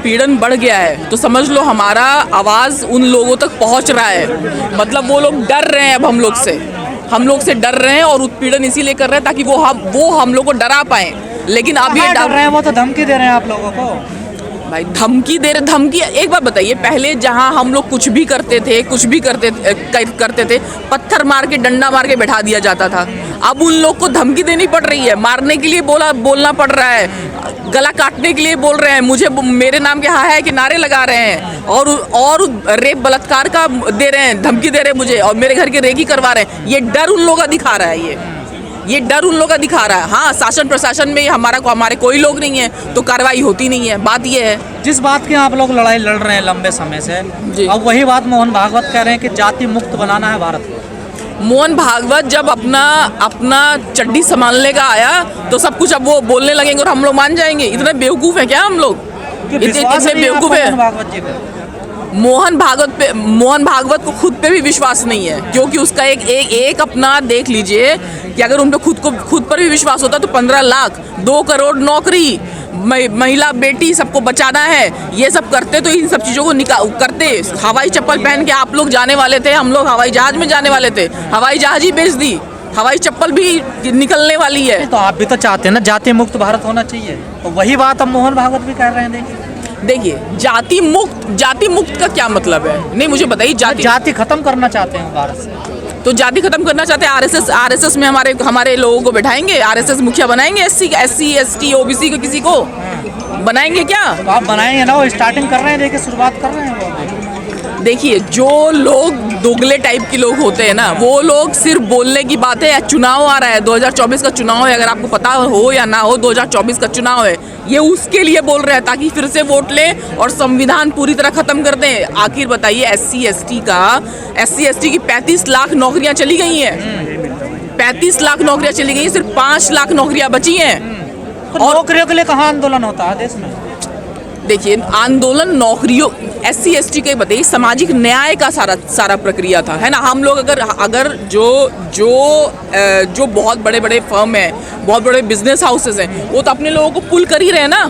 उत्पीड़न बढ़ गया है तो समझ लो हमारा आवाज़ उन लोगों तक पहुंच रहा है। मतलब वो लोग डर रहे हैं अब हम लोग से डर रहे हैं और उत्पीड़न इसीलिए कर रहे हैं ताकि वो हम लोग को डरा पाए। लेकिन अब ये डर रहे हैं, वो तो धमकी दे रहे हैं आप लोगों को। भाई धमकी दे रहे, धमकी एक बार बताइए, पहले जहां हम लोग कुछ भी करते थे पत्थर मार के डंडा मार के बैठा दिया जाता था। अब उन लोग को धमकी देनी पड़ रही है, मारने के लिए बोलना पड़ रहा है, गला काटने के लिए बोल रहे हैं, मुझे मेरे नाम के हाँ है कि नारे लगा रहे हैं और रेप बलात्कार का दे रहे हैं, धमकी दे रहे हैं मुझे और मेरे घर की रेकी करवा रहे हैं। ये डर उन लोगों का दिखा रहा है, ये डर उन लोगों का दिखा रहा है। हाँ, शासन प्रशासन में हमारे कोई लोग नहीं है तो कार्रवाई होती नहीं है। बात ये है जिस बात की आप लोग लड़ाई लड़ रहे हैं लंबे समय से, अब वही बात मोहन भागवत कह रहे हैं कि जाति मुक्त बनाना है भारत को। मोहन भागवत जब अपना चड्डी संभालने का आया तो सब कुछ अब वो बोलने लगेंगे और हम लोग मान जाएंगे। इतने बेवकूफ़ है क्या हम लोग? इतने बेवकूफ़ है। मोहन भागवत को खुद पे भी विश्वास नहीं है, क्योंकि उसका एक अपना देख लीजिए कि अगर उन पे खुद पर भी विश्वास होता तो 15 लाख 2 करोड़ नौकरी, महिला बेटी सबको बचाना है, ये सब करते तो इन सब चीज़ों को करते। हवाई चप्पल पहन के आप लोग जाने वाले थे, हम लोग हवाई जहाज में जाने वाले थे, हवाई जहाज ही बेच दी, हवाई चप्पल भी निकलने वाली है। तो आप भी तो चाहते हैं ना जाति मुक्त भारत होना चाहिए, तो वही बात अब मोहन भागवत भी कह रहे हैं। देखिए जाति मुक्त का क्या मतलब है? नहीं मुझे बताइए। जाति खत्म करना चाहते हैं भारत से, तो जाति खत्म करना चाहते हैं। आरएसएस में हमारे लोगों को बैठाएंगे, आरएसएस मुखिया बनाएंगे, एससी एसटी ओबीसी को किसी को बनाएंगे क्या? तो आप बनाएंगे ना, वो स्टार्टिंग कर रहे हैं, देखिए शुरुआत कर रहे हैं वो। देखिए जो लोग दोगले टाइप के लोग होते हैं ना, वो लोग सिर्फ बोलने की बात है। चुनाव आ रहा है, 2024 का चुनाव है, अगर आपको पता हो या ना हो 2024 का चुनाव है, ये उसके लिए बोल रहे हैं ताकि फिर से वोट लें और संविधान पूरी तरह खत्म कर दें। आखिर बताइए एससी एसटी की 35 लाख नौकरियां चली गई हैं, 35 लाख नौकरियां चली गई, सिर्फ 5 लाख नौकरियां बची हैं। और नौकरियों के लिए कहाँ आंदोलन होता है देश में? देखिए आंदोलन नौकरियों एससी एसटी के बताइए सामाजिक न्याय का सारा प्रक्रिया था, है ना। हम लोग अगर जो बहुत बड़े बड़े फर्म है, बहुत बड़े बिजनेस हाउसेस हैं, वो तो अपने लोगों को पुल कर ही रहे हैं ना,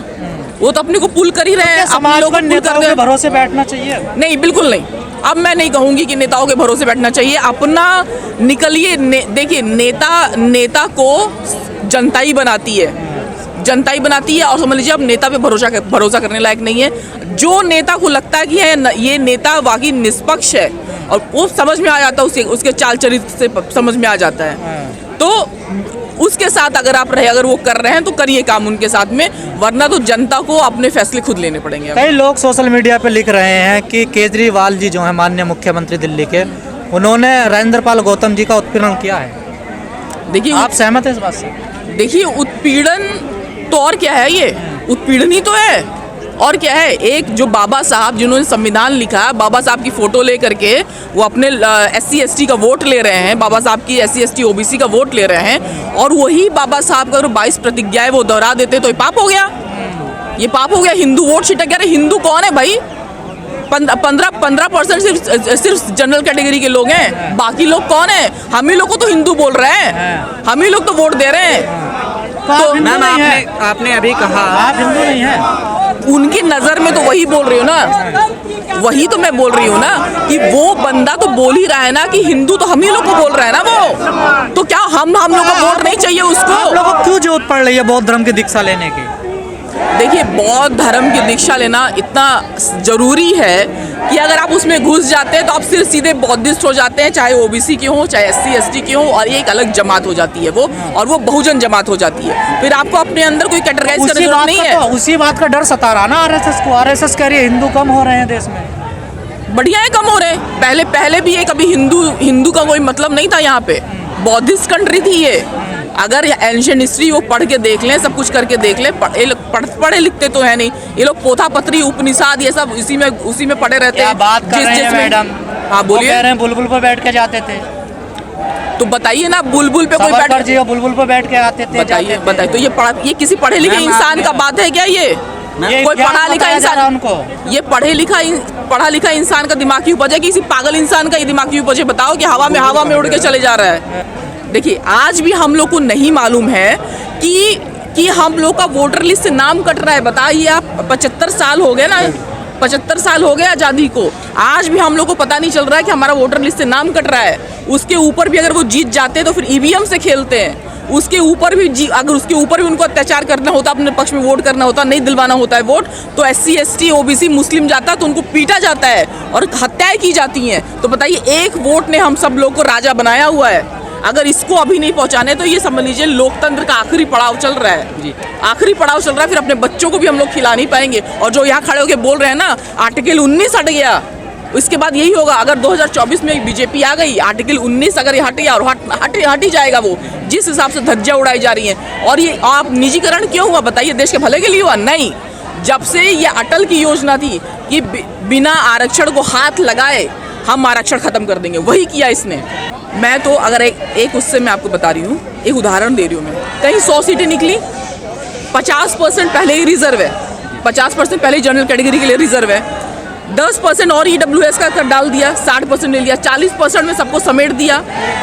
वो तो अपने को पुल कर ही रहे हैं। समाज को नेताओं के भरोसे बैठना चाहिए? नहीं, बिल्कुल नहीं। अब मैं नहीं कहूँगी कि नेताओं के भरोसे बैठना चाहिए, अपना निकलिए। देखिए नेता को जनता ही बनाती है, और समझ लीजिए अब नेता पे भरोसा करने लायक नहीं है। जो नेता को लगता है कि ये नेता वाकई निष्पक्ष है और वो समझ में आ जाता है, उसके चाल चरित्र से समझ में आ जाता है, तो उसके साथ अगर वो कर रहे हैं तो करिए काम उनके साथ में, वरना तो जनता को अपने फैसले खुद लेने पड़ेंगे। कई लोग सोशल मीडिया पे लिख रहे हैं कि केजरीवाल जी जो है माननीय मुख्यमंत्री दिल्ली के, उन्होंने राजेंद्र पाल गौतम जी का उत्पीड़न किया है। देखिए आप सहमत हैं इस बात से? देखिए उत्पीड़न तो और क्या है, ये उत्पीड़न ही तो है, और क्या है। एक जो बाबा साहब जिन्होंने संविधान लिखा, बाबा साहब की फोटो ले करके वो अपने एससी एसटी का वोट ले रहे हैं, बाबा साहब की एससी एसटी ओबीसी का वोट ले रहे हैं, और वही बाबा साहब का 22 प्रतिज्ञाएं वो दोहरा देते तो ये पाप हो गया, ये पाप हो गया। हिंदू वोट छिटक गया। अरे हिंदू कौन है भाई? 15% सिर्फ जनरल कैटेगरी के लोग हैं, बाकी लोग कौन है? हम ही लोग को तो हिंदू बोल रहे हैं, हम ही लोग तो वोट दे रहे हैं। तो मैम आपने अभी कहा आप हिंदू नहीं है, उनकी नज़र में तो वही बोल रही हूँ ना, वही तो मैं बोल रही हूँ ना कि वो बंदा तो बोल ही रहा है ना कि हिंदू तो हम ही लोग को बोल रहा है ना, वो तो क्या हम लोग को वोट नहीं चाहिए उसको? आप लोगों को क्यों जरूरत पड़ रही है बौद्ध धर्म की दीक्षा लेने की? देखिए बौद्ध धर्म की दीक्षा लेना इतना ज़रूरी है कि अगर आप उसमें घुस जाते हैं तो आप सिर्फ सीधे बौद्धिस्ट हो जाते हैं, चाहे ओबीसी के हों चाहे एससी एसटी के हों, और ये एक अलग जमात हो जाती है वो, और वो बहुजन जमात हो जाती है। फिर आपको अपने अंदर कोई कैटेगराइज करने की जरूरत नहीं है। उसी बात का डर सता रहा ना आरएसएस को। आरएसएस कह रही है हिंदू कम हो रहे हैं देश में। बढ़िया है, कम हो रहे हैं। पहले भी ये कभी हिंदू का कोई मतलब नहीं था यहाँ पे, बौद्धिस्ट कंट्री थी ये। अगर एंशिएंट हिस्ट्री वो पढ़ के देख लें, सब कुछ करके देख लें, पढ़े लिखते तो है नहीं ये लोग, पोथा पत्री उपनिषद ये सब उसी में पढ़े रहते हैं। बात कर रहे हैं मैडम? हाँ बोलिए। कह रहे हैं बुलबुल पर बैठ के जाते थे, तो बताइए ना बुलबुल पे कोई बुलबुल पर बैठ के आते थे। बताइए तो ये किसी पढ़े लिखे इंसान का बात है क्या? ये कोई पढ़ा लिखा इंसान उनको, ये पढ़ा लिखा इंसान का दिमाग की उपज है, किसी पागल इंसान का ये दिमाग की उपज है? बताओ कि हवा में उड़ के चले जा रहा है। देखिए आज भी हम लोग को नहीं मालूम है कि हम लोग का वोटर लिस्ट से नाम कट रहा है। बताइए आप, 75 साल हो गए ना, 75 साल हो गए आज़ादी को, आज भी हम लोग को पता नहीं चल रहा है कि हमारा वोटर लिस्ट से नाम कट रहा है। उसके ऊपर भी अगर वो जीत जाते हैं तो फिर ईवीएम से खेलते हैं। उसके ऊपर भी अगर उसके ऊपर भी उनको अत्याचार करना होता, अपने पक्ष में वोट करना होता, नहीं दिलवाना होता है वोट, तो SC ST OBC मुस्लिम जाता तो उनको पीटा जाता है और हत्याएं की जाती हैं। तो बताइए, एक वोट ने हम सब लोग को राजा बनाया हुआ है। अगर इसको अभी नहीं पहुंचाने तो ये समझ लीजिए लोकतंत्र का आखिरी पड़ाव चल रहा है जी, आखिरी पड़ाव चल रहा है। फिर अपने बच्चों को भी हम लोग खिला नहीं पाएंगे। और जो यहाँ खड़े होकर बोल रहे हैं ना, आर्टिकल 19 हट गया, इसके बाद यही होगा। अगर 2024 में बीजेपी आ गई, आर्टिकल 19 अगर ये हट गया, और हट ही जाएगा वो, जिस हिसाब से धज्जियां उड़ाई जा रही हैं। और ये आप निजीकरण क्यों हुआ बताइए? देश के भले के लिए हुआ? नहीं। जब से ये अटल की योजना थी कि बिना आरक्षण को हाथ लगाए हम आरक्षण खत्म कर देंगे, वही किया इसने। मैं तो अगर एक उससे मैं आपको बता रही हूँ, एक उदाहरण दे रही हूँ। मैं कहीं 100 सीटें निकली, 50% पहले ही रिजर्व है, 50% पहले ही जनरल कैटेगरी के लिए रिजर्व है, 10% और EWS का कर डाल दिया, 60% ले लिया, 40% में सबको समेट दिया।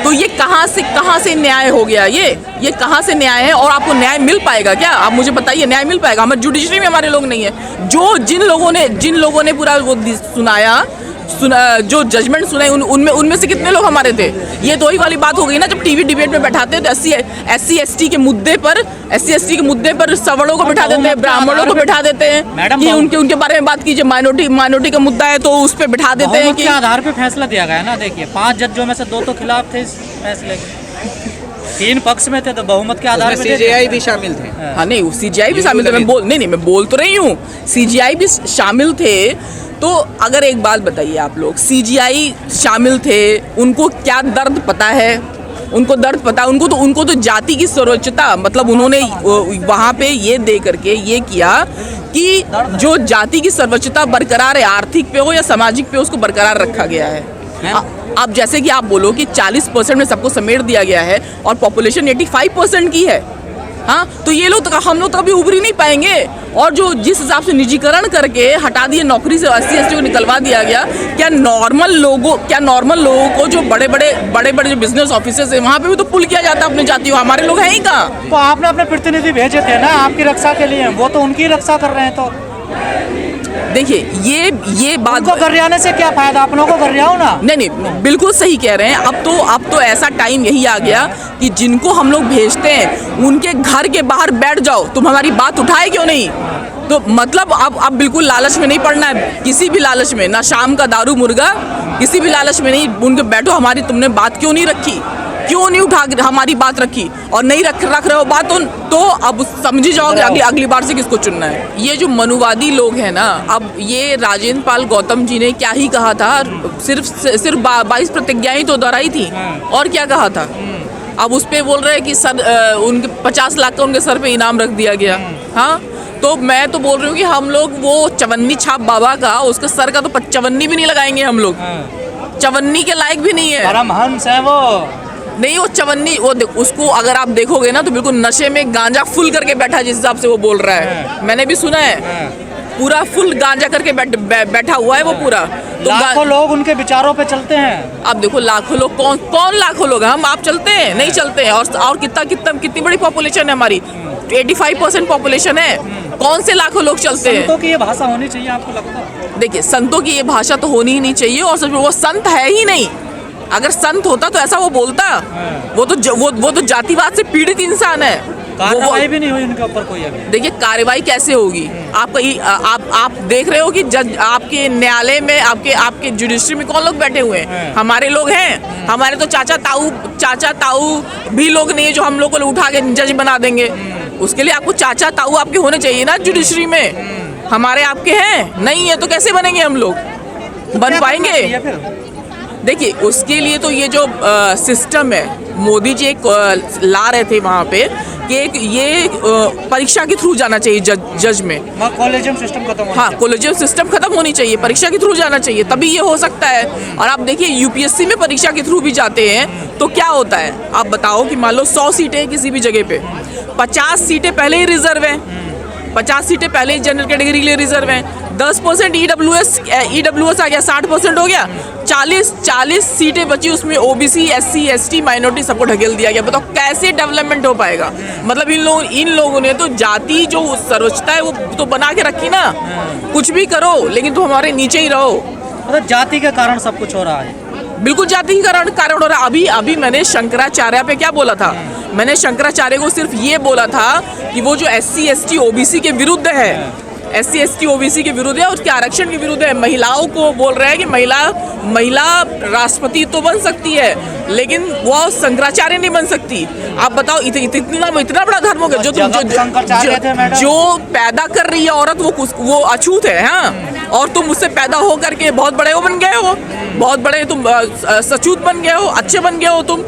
तो ये कहाँ से न्याय हो गया? ये कहाँ से न्याय है? और आपको न्याय मिल पाएगा क्या? आप मुझे बताइए, न्याय मिल पाएगा? हमारे जुडिशरी में हमारे लोग नहीं है। जिन लोगों ने पूरा वो सुनाया, जो जजमेंट सुनाई, उनमें से कितने लोग हमारे थे? ये तो ही वाली बात हो गई ना, जब टीवी डिबेट में बैठाते हैं तो SC ST के मुद्दे पर सवर्णों को बिठा देते हैं, ब्राह्मणों को बिठा देते हैं कि उनके बारे में बात कीजिए। माइनॉरिटी का मुद्दा है तो उस पर बिठा देते हैं कि आधार पे फैसला दिया गया ना। देखिए, 5 जजों में से 2 तो खिलाफ थे इस फैसले के, 3 पक्ष में थे, तो बहुमत के आधार पे CJI भी शामिल थे। हाँ, नहीं, CJI भी शामिल थे। मैं बोल तो रही हूँ, CJI भी शामिल थे। तो अगर एक बात बताइए आप लोग, CJI शामिल थे, उनको क्या दर्द पता है? उनको दर्द पता है? उनको तो जाति की सर्वोच्चता, मतलब उन्होंने वहाँ पे ये दे करके ये किया कि जो जाति की सर्वोच्चता बरकरार है, आर्थिक पे हो या सामाजिक पे, उसको बरकरार रखा गया है। अब जैसे कि आप बोलो कि 40% में सबको समेट दिया गया है और पॉपुलेशन 85% की है, हाँ, तो ये लोग तो, हम लोग तो कभी उभरी नहीं पाएंगे। और जो जिस हिसाब से निजीकरण करके हटा दिए नौकरी से, SC ST को निकलवा दिया गया, क्या नॉर्मल लोगों को जो बड़े बड़े जो बिजनेस ऑफिसर्स है, वहाँ पे भी तो पुल किया जाता है अपने जातियों? हमारे लोग हैं ही कहाँ? तो आपने अपने प्रतिनिधि भेजे थे ना आपकी रक्षा के लिए, वो तो उनकी रक्षा कर रहे हैं। तो देखिए, ये बात को गरियाने से क्या फायदा? आप लोगों को गरियाओ ना। नहीं, बिल्कुल सही कह रहे हैं। अब तो ऐसा टाइम यही आ गया कि जिनको हम लोग भेजते हैं उनके घर के बाहर बैठ जाओ, तुम हमारी बात उठाए क्यों नहीं? तो मतलब अब बिल्कुल लालच में नहीं पड़ना है, किसी भी लालच में, ना शाम का दारू मुर्गा, किसी भी लालच में नहीं। उनके बैठो, हमारी तुमने बात क्यों नहीं रखी, क्यों नहीं उठा हमारी बात रखी, और नहीं रख रहे हो बात, तो अब समझ जाओगे अगली बार से किसको चुनना है। ये जो मनुवादी लोग हैं ना, अब ये राजेंद्र पाल गौतम जी ने क्या ही कहा था, सिर्फ 22 प्रतिज्ञाएं तो दोहराई थी, और क्या कहा था? अब उस पे बोल रहे हैं कि सर उनके 50 लाख का उनके सर पे इनाम रख दिया गया। हाँ, तो मैं तो बोल रही हूँ कि हम लोग वो चवन्नी छाप बाबा का, उसके सर का तो चवन्नी भी नहीं लगाएंगे हम लोग, चवन्नी के लायक भी नहीं है। परमहंस है वो, नहीं, वो चवन्नी, उसको अगर आप देखोगे ना तो बिल्कुल नशे में गांजा फुल करके बैठा, जिस हिसाब से वो बोल रहा है, मैंने भी सुना है, पूरा फुल गांजा करके बैठा हुआ है वो पूरा। तो लाखों लोग उनके विचारों पे चलते हैं। अब देखो, लाखों लोग, कौन लाखों लोग? हम आप चलते हैं? नहीं चलते हैं। और कितनी बड़ी पॉपुलेशन है हमारी, 85% पॉपुलेशन है, कौन से लाखों लोग चलते हैं? संतों की ये भाषा होनी चाहिए, आपको लगता है? देखिए, संतों की ये भाषा तो होनी ही नहीं चाहिए, और सच में वो संत है ही नहीं। अगर संत होता तो ऐसा वो बोलता? वो तो जातिवाद से पीड़ित इंसान है। कार्रवाई भी नहीं हुई उनके ऊपर कोई अभी। देखिए, कार्रवाई कैसे होगी? आप देख रहे हो कि जज आपके न्यायालय में, आपके जुडिशरी में कौन लोग बैठे हुए हैं? हमारे लोग हैं। हमारे तो चाचा ताऊ भी लोग नहीं है जो हम लोग को उठा के जज बना देंगे। उसके लिए आपको चाचा ताऊ आपके होने चाहिए ना जुडिशरी में। हमारे आपके हैं नहीं है, तो कैसे बनेंगे हम लोग? बन पाएंगे? देखिए, उसके लिए तो ये जो सिस्टम है, मोदी जी एक ला रहे थे वहाँ पे कि ये परीक्षा के थ्रू जाना चाहिए जज में, कॉलेजियम सिस्टम खत्म। हाँ, कॉलेजियम सिस्टम खत्म होनी चाहिए, परीक्षा के थ्रू जाना चाहिए, तभी ये हो सकता है। और आप देखिए, UPSC में परीक्षा के थ्रू भी जाते हैं तो क्या होता है? आप बताओ कि मान लो 100 सीटें किसी भी जगह पे, 50 सीटें पहले ही रिजर्व हैं, 50 सीटें पहले ही जनरल कैटेगरी के लिए रिजर्व हैं, 10% ईडब्ल्यूएस आ गया, 60% हो गया, 40 सीटें बची, उसमें ओबीसी, एससी, एसटी, माइनॉरिटी सबको ढकेल दिया गया। बताओ कैसे डेवलपमेंट हो पाएगा? मतलब इन लोगों ने तो जाति जो सर्वोच्चता है वो तो बना के रखी ना, कुछ भी करो लेकिन तुम हमारे नीचे ही रहो। मतलब जाति के कारण सब कुछ हो रहा है। बिल्कुल जाति के कारण हो रहा है। अभी मैंने शंकराचार्य पे क्या बोला था? मैंने शंकराचार्य को सिर्फ ये बोला था कि वो जो एससी, एसटी, ओबीसी के विरुद्ध है, एससी, एसटी, ओबीसी के विरुद्ध है, उसके आरक्षण के विरुद्ध है। महिलाओं को बोल रहा है कि महिला राष्ट्रपति तो बन सकती है लेकिन वो शंकराचार्य नहीं बन सकती। आप बताओ इतना बड़ा धर्म हो गया जो पैदा कर रही है औरत वो अछूत है। हाँ, और तुम उससे पैदा हो करके बहुत बड़े वो बन गए हो, बहुत बड़े तुम सचूत बन गए हो, अच्छे बन गए हो तुम।